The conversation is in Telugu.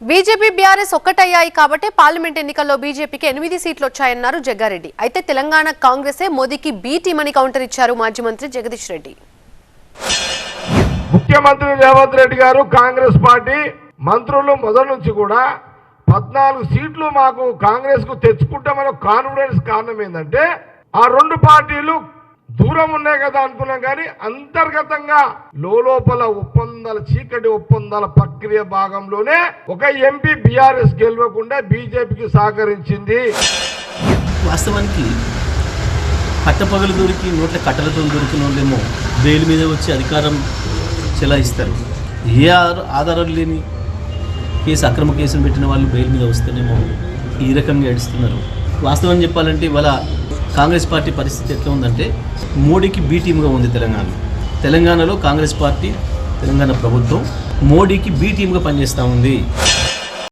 బీజేపీ బీఆర్ఎస్ ఒక్కటయ్యాయి కాబట్టి పార్లమెంట్ ఎన్నికల్లో బీజేపీకి 8 సీట్లు వచ్చాయన్నారు జగ్గారెడ్డి. అయితే తెలంగాణ కాంగ్రెసే మోదీకి బి టీం అని కౌంటర్ ఇచ్చారు మాజీ మంత్రి జగదీష్ రెడ్డి. ముఖ్యమంత్రి రేవంత్ రెడ్డి గారు కాంగ్రెస్ పార్టీ మంత్రులు మొదటి నుంచి కూడా 14 సీట్లు మాకు కాంగ్రెస్ కు తెచ్చుకుంటామనే కాన్ఫిడెన్స్ కారణం ఏంటంటే ఆ రెండు పార్టీలు దూరం ఉన్నాయి కదా అనుకున్నాం, కానీ అంతర్గతంగా లోపల ఒప్పందాల చీకటి ఒప్పందాల ప్రక్రియ భాగంలోనే ఒక ఎంపీ బీఆర్ఎస్ గెలవకుండా బీజేపీకి సహకరించింది. వాస్తవానికి పట్టపగలు దొరికి నోట్ల కట్టలతో దొరికిన వాళ్ళేమో బెయిల్ మీద వచ్చి అధికారం చెలాయిస్తారు. ఏ ఆధారాలు లేని అక్రమ కేసులు పెట్టిన వాళ్ళు బెయిల్ మీద వస్తేనేమో ఈ రకంగా ఏడుస్తున్నారు. వాస్తవం చెప్పాలంటే ఇవాళ కాంగ్రెస్ పార్టీ పరిస్థితి ఎట్లా ఉందంటే మోడీకి బి టీమ్గా ఉంది తెలంగాణలో కాంగ్రెస్ పార్టీ, తెలంగాణ ప్రభుత్వం మోడీకి బి టీమ్గా పనిచేస్తూ ఉంది.